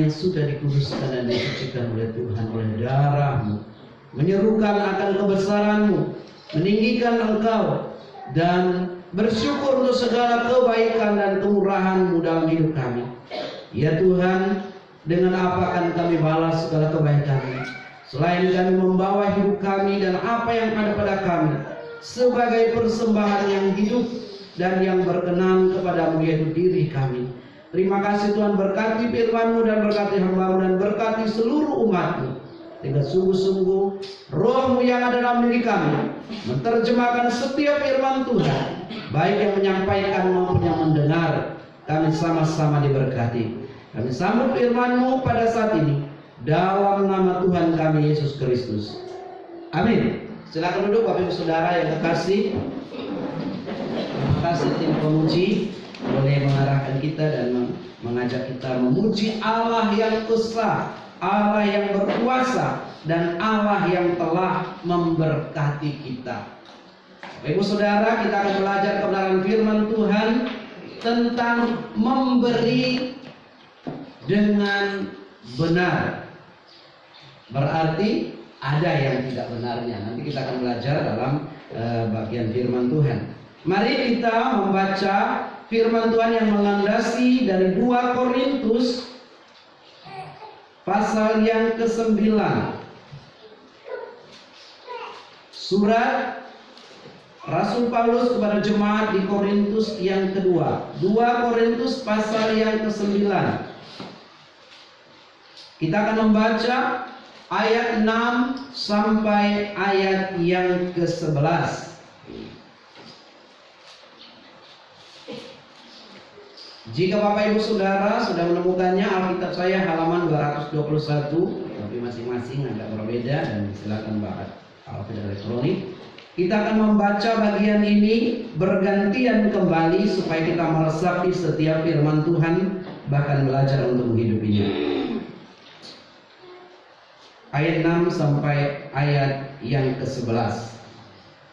yang sudah dikuduskan dan disucikan oleh Tuhan oleh darah-Mu, menyerukan akan kebesaran-Mu, meninggikan Engkau, dan bersyukur untuk segala kebaikan dan kemurahan-Mu dalam hidup kami. Ya Tuhan, dengan apa akan kami balas segala kebaikan-Mu, selain kami membawa hidup kami dan apa yang ada pada kami sebagai persembahan yang hidup dan yang berkenan kepada-Mu, yaitu diri kami. Terima kasih Tuhan, berkati firman-Mu dan berkati hamba-Mu dan berkati seluruh umat-Mu, sehingga sungguh-sungguh Roh-Mu yang ada dalam diri kami menerjemahkan setiap firman Tuhan, baik yang menyampaikan maupun yang mendengar. Kami sama-sama diberkati. Kami sambut firman-Mu pada saat ini dalam nama Tuhan kami Yesus Kristus. Amin. Silakan duduk Bapak Ibu Saudara yang kekasih. Terima kasih tim pemuji boleh mengarahkan kita dan mengajak kita memuji Allah yang esa, Allah yang berkuasa, dan Allah yang telah memberkati kita. Bapak Ibu Saudara, kita akan belajar kebenaran firman Tuhan tentang memberi dengan benar. Berarti ada yang tidak benarnya. Nanti kita akan belajar dalam bagian firman Tuhan. Mari kita membaca firman Tuhan yang melandasi dari 2 Korintus pasal yang ke-9. Surat Rasul Paulus kepada jemaat di Korintus yang kedua. 2 Korintus pasal yang ke-9. Kita akan membaca ayat 6 sampai ayat yang ke-11. Jika Bapak Ibu Saudara sudah menemukannya, Alkitab saya halaman 221, tapi masing-masing agak berbeda, dan silakan baca Alkitab elektronik. Kita akan membaca bagian ini bergantian kembali supaya kita meresapi setiap firman Tuhan, bahkan belajar untuk menghidupinya. Ayat 6 sampai ayat yang ke-11.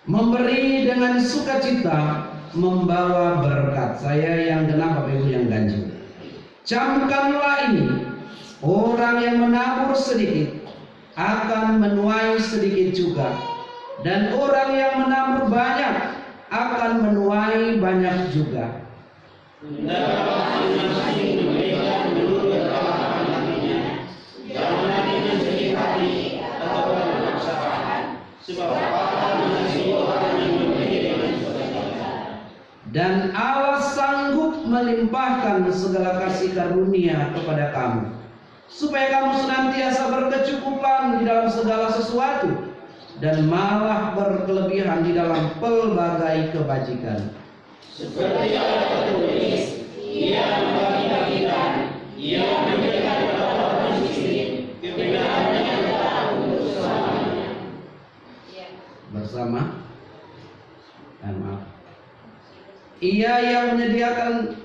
Memberi dengan sukacita, membawa berkat. Saya yang genap, Bapak Ibu yang ganjil. Camkanlah ini, orang yang menabur sedikit akan menuai sedikit juga, dan orang yang menabur banyak akan menuai banyak juga. Dan Allah sanggup melimpahkan segala kasih karunia kepada kamu, supaya kamu senantiasa berkecukupan di dalam segala sesuatu, dan malah berkelebihan di dalam pelbagai kebajikan. Seperti ada tertulis, Ia membagi-bagikan, Ia memberikan kepada orang miskin, kebenarannya tetap untuk selamanya. Bersama, dan maaf. Ia yang menyediakan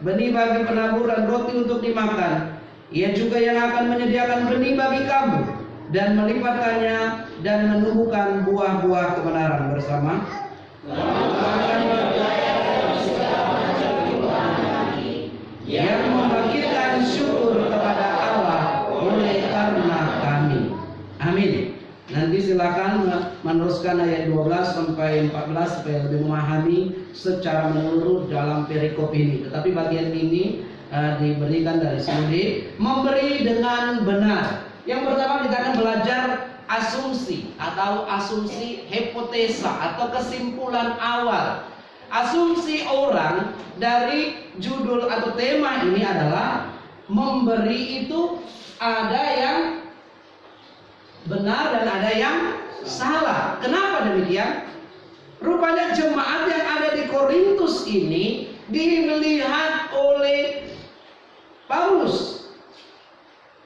benih bagi penabur dan roti untuk dimakan. Ia juga yang akan menyediakan benih bagi kamu dan melipatkannya dan menumbuhkan buah-buah kebenaran bersama. Yang membangkitkan syukur kepada Allah oleh karena kami. Amin. Nanti silakan meneruskan ayat 12 sampai 14 supaya lebih memahami secara menyeluruh dalam perikop ini. Tetapi bagian ini diberikan dari sini, memberi dengan benar. Yang pertama kita akan belajar asumsi atau asumsi hipotesa atau kesimpulan awal. Asumsi orang dari judul atau tema ini adalah memberi itu ada yang benar dan ada yang salah. Kenapa demikian? Rupanya jemaat yang ada di Korintus ini dilihat oleh Paulus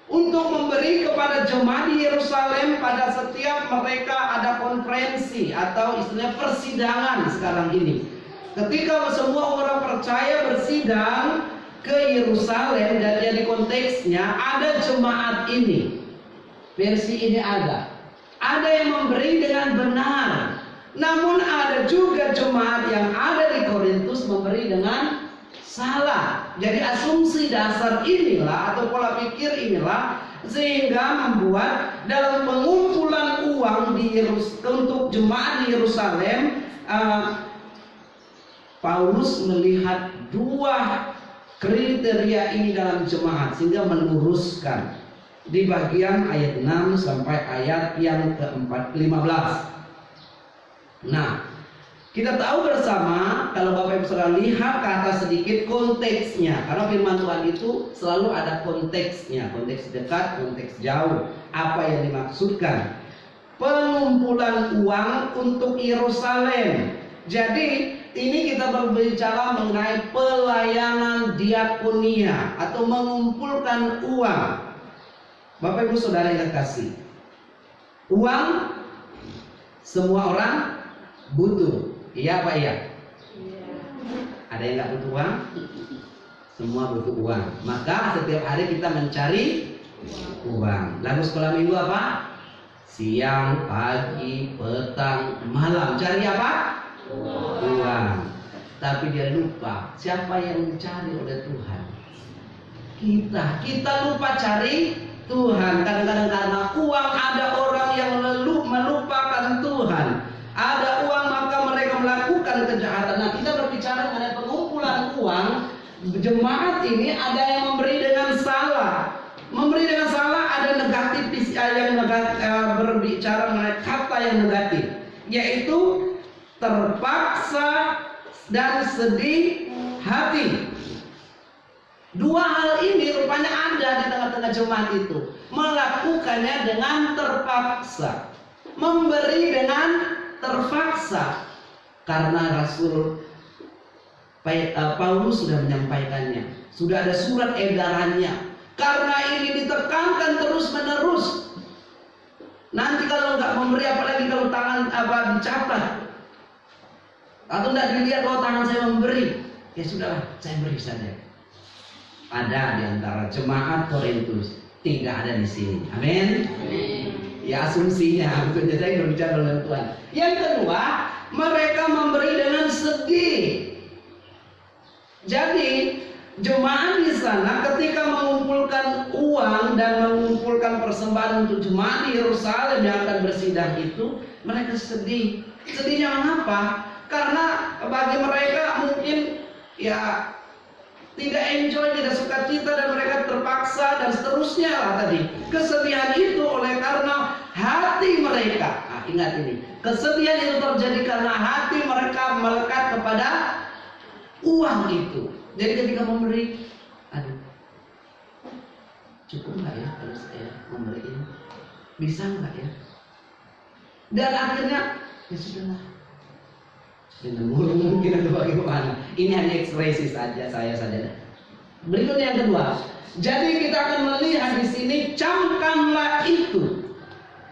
untuk memberi kepada jemaat di Yerusalem pada setiap mereka ada konferensi atau istilahnya persidangan sekarang ini. Ketika semua orang percaya bersidang ke Yerusalem, dan jadi konteksnya ada jemaat ini. Versi ini ada yang memberi dengan benar. Namun ada juga jemaat yang ada di Korintus memberi dengan salah. Jadi asumsi dasar inilah atau pola pikir inilah sehingga membuat dalam pengumpulan uang untuk jemaat di Yerusalem, Paulus melihat dua kriteria ini dalam jemaat sehingga meluruskan di bagian ayat 6 sampai ayat yang ke-15. Nah, kita tahu bersama, kalau Bapak Ibu Saudara lihat ke atas sedikit konteksnya, karena firman Tuhan itu selalu ada konteksnya, konteks dekat, konteks jauh, apa yang dimaksudkan. Pengumpulan uang untuk Yerusalem. Jadi ini kita berbicara mengenai pelayanan diakonia atau mengumpulkan uang. Bapak Ibu Saudara yang terkasih, uang semua orang butuh. Iya apa iya? Ada yang nggak butuh uang? Semua butuh uang. Maka setiap hari kita mencari uang. Lalu sekolah minggu apa? Siang, pagi, petang, malam. Cari apa? Uang. Tapi dia lupa siapa yang dicari oleh Tuhan. Kita lupa cari Tuhan. Kadang-kadang karena uang ada orang yang melupakan Tuhan. Ada uang maka mereka melakukan kejahatan. Nah, kita berbicara mengenai pengumpulan uang. Jemaat ini ada yang memberi dengan salah. Memberi dengan salah ada negatif yang berbicara mengenai kata yang negatif, yaitu terpaksa dan sedih hati. Dua hal ini rupanya ada di tengah-tengah jemaat itu. Melakukannya dengan terpaksa, memberi dengan terpaksa, karena Rasul Paulus sudah menyampaikannya, sudah ada surat edarannya. Karena ini ditekankan terus menerus. Nanti kalau nggak memberi, apalagi kalau tangan dicatat atau nggak dilihat bahwa tangan saya memberi, ya sudahlah, saya beri saja. Ada di antara jemaat Korintus, tidak ada di sini. Amin. Ya asumsinya, bukan saya berbicara dengan Tuhan. Yang kedua, mereka memberi dengan sedih. Jadi jemaat di sana ketika mengumpulkan uang dan mengumpulkan persembahan untuk jemaat di Yerusalem yang akan bersidang itu, mereka sedih. Sedihnya mengapa? Karena bagi mereka mungkin ya tidak enjoy, tidak suka cita, dan mereka terpaksa dan seterusnya lah tadi. Kesedihan itu oleh karena hati mereka. Nah, ingat ini, kesedihan itu terjadi karena hati mereka melekat kepada uang itu. Jadi ketika memberi, aduh, cukup nggak ya kalau saya memberi ini? Bisa nggak ya? Dan akhirnya ya sudahlah. Mungkin atau bagaimana? Ini hanya ekspresi saja, saya saja. Berikut yang kedua. Jadi kita akan melihat di sini, camkanlah itu.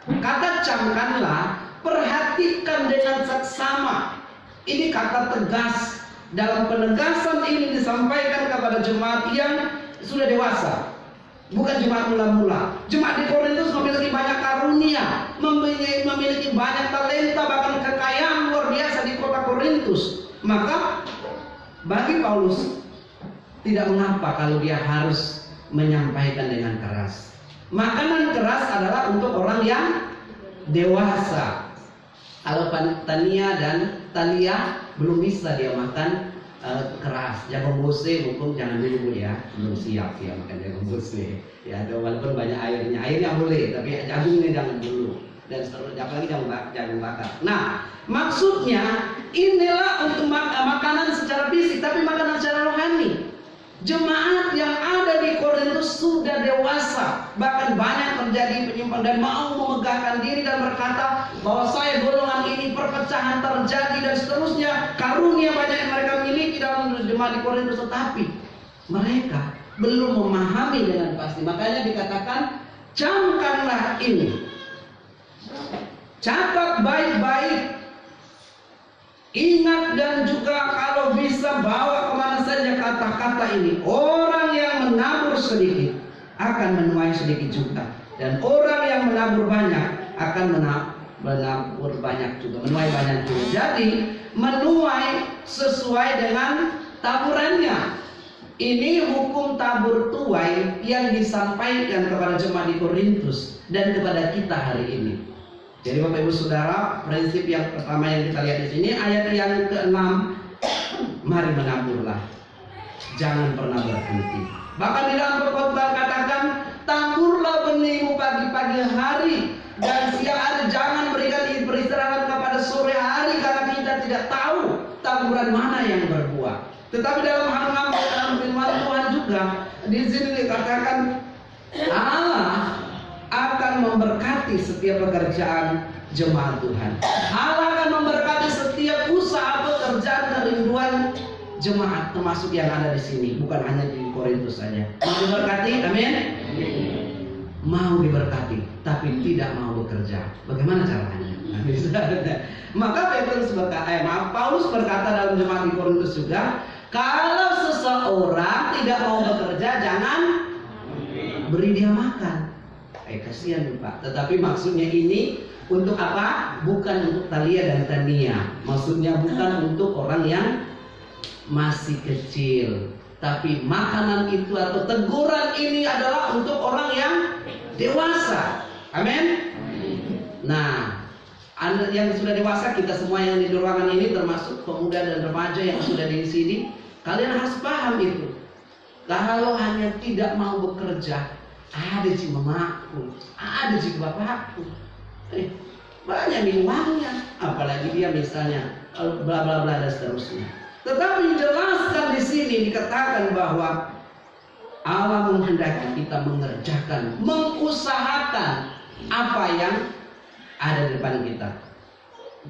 Kata camkanlah, perhatikan dengan seksama. Ini kata tegas. Dalam penegasan ini disampaikan kepada jemaat yang sudah dewasa, bukan jemaat mula-mula. Jemaat di Korintus memiliki banyak karunia, memiliki banyak talenta, bahkan kekayaan luar biasa di kota Korintus. Maka bagi Paulus tidak mengapa kalau dia harus menyampaikan dengan keras. Makanan keras adalah untuk orang yang dewasa. Kalau Tania dan Talia belum bisa dia makan keras. Jagung bose hukum jangan dulu ya, belum siap ya makan jagung bose. Ya, walaupun banyak airnya boleh, tapi jagungnya jangan dulu. Dan seterusnya, apalagi jagung bakar. Nah, maksudnya inilah untuk makanan secara fisik, tapi makanan secara rohani. Jemaat yang ada di Korintus sudah dewasa, bahkan banyak terjadi penyimpangan dan mau memegahkan diri dan berkata bahwa saya golongan ini, perpecahan terjadi dan seterusnya. Karunia banyak yang mereka miliki dalam jemaat di Korintus, tetapi mereka belum memahami dengan pasti. Makanya dikatakan camkanlah ini, catat baik-baik. Ingat dan juga kalau bisa bawa kemana saja kata-kata ini. Orang yang menabur sedikit akan menuai sedikit juga, dan orang yang menabur banyak akan menabur banyak juga, menuai banyak juga. Jadi menuai sesuai dengan taburannya. Ini hukum tabur tuai yang disampaikan kepada jemaat di Korintus dan kepada kita hari ini. Jadi Bapak Ibu Saudara, prinsip yang pertama yang kita lihat di sini ayat yang ke-6, mari menaburlah, jangan pernah berhenti. Bahkan di dalam pengkhotbah katakan, taburlah benihmu pagi-pagi hari dan siang hari, jangan berikan beristirahat kepada sore hari, karena kita tidak tahu taburan mana yang berbuah. Tetapi dalam firman Tuhan juga di sini dikatakan Allah akan memberkati setiap pekerjaan jemaat Tuhan. Allah akan memberkati setiap usaha pekerjaan kerinduan jemaat, termasuk yang ada di sini, bukan hanya di Korintus saja. Mau diberkati, amin. Mau diberkati, tapi tidak mau bekerja. Bagaimana caranya? Maka Paulus berkata dalam jemaat di Korintus juga, kalau seseorang tidak mau bekerja, jangan beri dia makan. Kasihan Pak. Tetapi maksudnya ini untuk apa? Bukan untuk Thalia dan Tania. Maksudnya bukan untuk orang yang masih kecil. Tapi makanan itu atau teguran ini adalah untuk orang yang dewasa. Amin. Nah, Anda yang sudah dewasa, kita semua yang di ruangan ini, termasuk pemuda dan remaja yang sudah di sini, kalian harus paham itu. Kalau hanya tidak mau bekerja, ada si mamaku, ada si bapakku, banyak nih uangnya, apalagi dia misalnya bla bla bla dan seterusnya. Tetapi dijelaskan di sini dikatakan bahwa Allah menghendaki kita mengerjakan, mengusahakan apa yang ada di depan kita.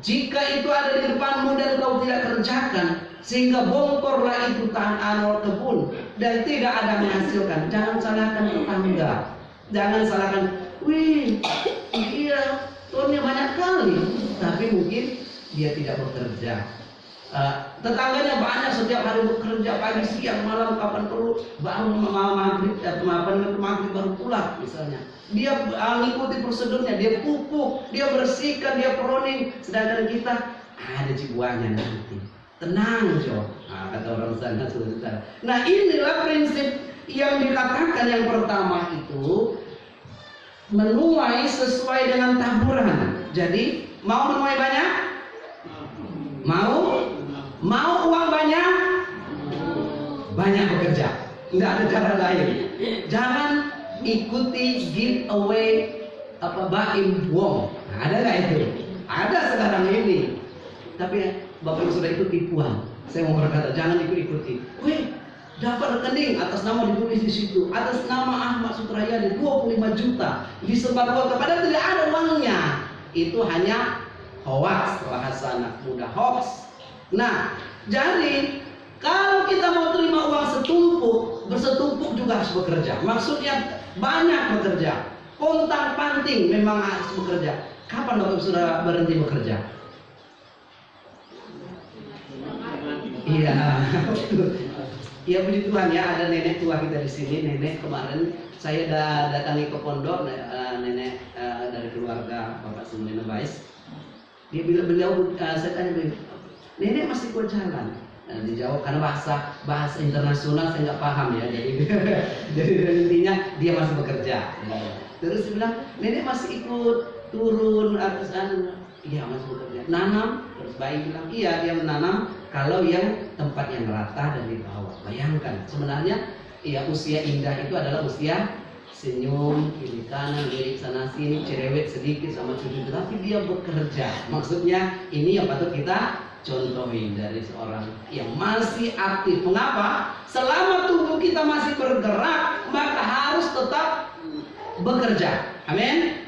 Jika itu ada di depanmu dan kau tidak kerjakan, sehingga bongkorlah itu tanah kebun dan tidak ada menghasilkan, jangan salahkan tetangga, jangan salahkan, wih, iya, tuannya banyak kali, tapi mungkin dia tidak bekerja. Tetangganya banyak, setiap hari bekerja pagi siang malam kapan perlu, bangun maghrib baru pulang misalnya. Dia mengikuti prosedurnya, dia pupuk, dia bersihkan, dia pruning. Sedangkan kita ada buahnya nanti. Tenang Jo, kata orang sana saudara. Nah inilah prinsip yang dikatakan yang pertama itu, menuai sesuai dengan taburan. Jadi mau menuai banyak? Mau uang banyak? Banyak bekerja. Nggak ada cara lain. Jangan ikuti giveaway Baim Wong. Ada nggak itu? Ada sekarang ini. Tapi Bapak Ibu sudah itu tipuan. Saya mau berkata jangan ikuti. Wih, dapat rekening atas nama ditulis di situ, atas nama Ahmad Sutrayadi 25 juta disebar kepada tidak ada uangnya. Itu hanya hoax, bahasa anak muda, hoax. Nah, jadi kalau kita mau terima uang bersetumpuk juga harus bekerja. Maksudnya banyak bekerja. Pontang panting memang harus bekerja. Kapan Bapak sudah berhenti bekerja? Iya, ya puji Tuhan ya, ada nenek tua kita di sini. Nenek kemarin saya datangi ke pondok, nenek dari keluarga Bapak Sumulino Bais. Dia bilang, saya tanya beliau, nenek masih kuat jalan? Dijawab karena bahasa internasional saya nggak paham ya, jadi intinya dia masih bekerja. Terus dia bilang, nenek masih ikut turun atas iya masih bekerja. Nanam, terus bayi bilang iya dia menanam kalau yang tempat yang rata dan di bawah. Bayangkan sebenarnya ya usia indah itu adalah usia senyum, kiri kanan, lirik sana sini, cerewet sedikit sama cucu, tapi dia bekerja. Maksudnya ini yang patut kita contohin dari seorang yang masih aktif. Mengapa? Selama tubuh kita masih bergerak, maka harus tetap bekerja. Amin.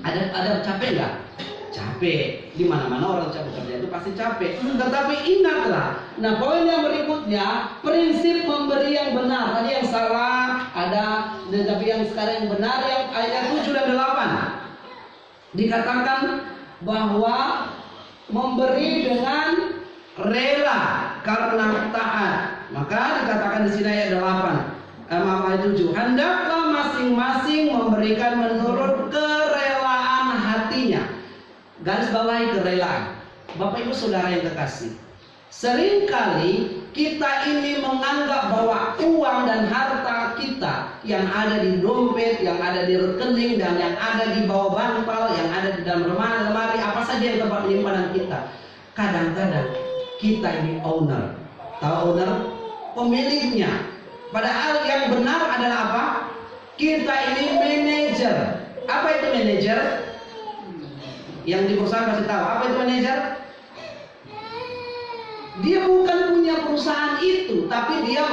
Ada capek nggak? Capek. Di mana-mana orang capek bekerja itu pasti capek. Tetapi ingatlah. Nah, poin yang berikutnya, prinsip memberi yang benar. Tadi yang salah ada, tapi yang sekarang yang benar, yang ayat 7 dan 8 dikatakan bahwa memberi dengan rela karena taat. Maka dikatakan di sini ayat ayat 7, hendaklah masing-masing memberikan menurut kerelaan hatinya. Garis bawahi kerelaan. Bapak Ibu Saudara yang kekasih, seringkali kita ini menganggap bahwa uang dan harta kita yang ada di dompet, yang ada di rekening, dan yang ada di bawah bantal, yang ada di dalam lemari, apa saja yang tempat penyimpanan kita. Kadang-kadang kita ini owner. Tahu owner? Pemiliknya. Padahal yang benar adalah apa? Kita ini manajer. Apa itu manajer? Yang di perusahaan kasih tahu. Apa itu manajer? Dia bukan punya perusahaan itu, tapi dia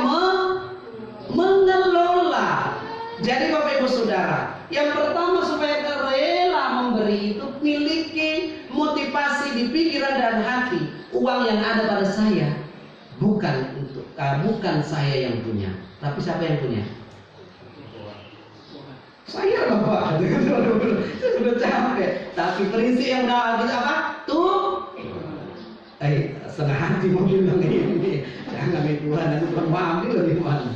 mengelola. Jadi Bapak Ibu Saudara, yang pertama supaya rela memberi itu miliki motivasi di pikiran dan hati. Uang yang ada pada saya bukan saya yang punya, tapi siapa yang punya? Saya lah Pak. Saya sudah capek. Tapi prinsip yang udah kita apa? Tuh. Setengah hati mau bilang ini. Jangan itu Tuhan, nanti Tuhan mau ambil dari mana?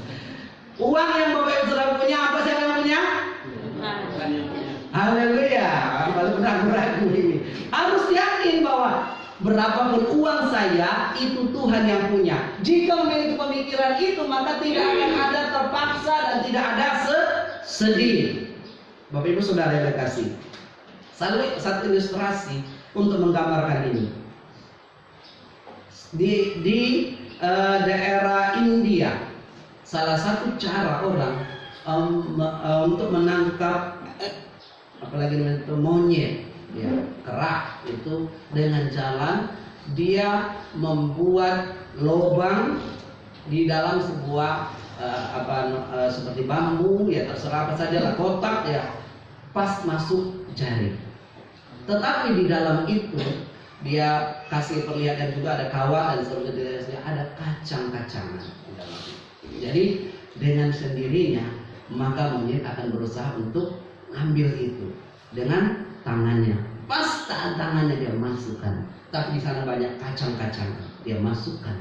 Uang yang Bapak Ibu Saudara punya, apa siapa yang punya? Haleluya. Kalau ragu-ragu ini, harus yakin bahwa berapapun uang saya, itu Tuhan yang punya. Jika memiliki pemikiran itu, maka tidak akan ada terpaksa dan tidak ada sedih. Bapak Ibu Saudara yang kasih, satu ilustrasi untuk menggambarkan ini. Di daerah India, salah satu cara orang untuk menangkap apalagi itu monyet, ya, kera itu dengan jalan dia membuat lubang di dalam sebuah seperti bambu, ya terserah apa saja lah, kotak ya, pas masuk jari. Tetapi di dalam itu dia kasih perlihatkan juga ada kawat dan seterusnya, ada kacang-kacangan di dalam. Jadi dengan sendirinya maka monyet akan berusaha untuk ambil itu dengan tangannya. Pas tangannya dia masukkan, tapi di sana banyak kacang-kacangan, dia masukkan.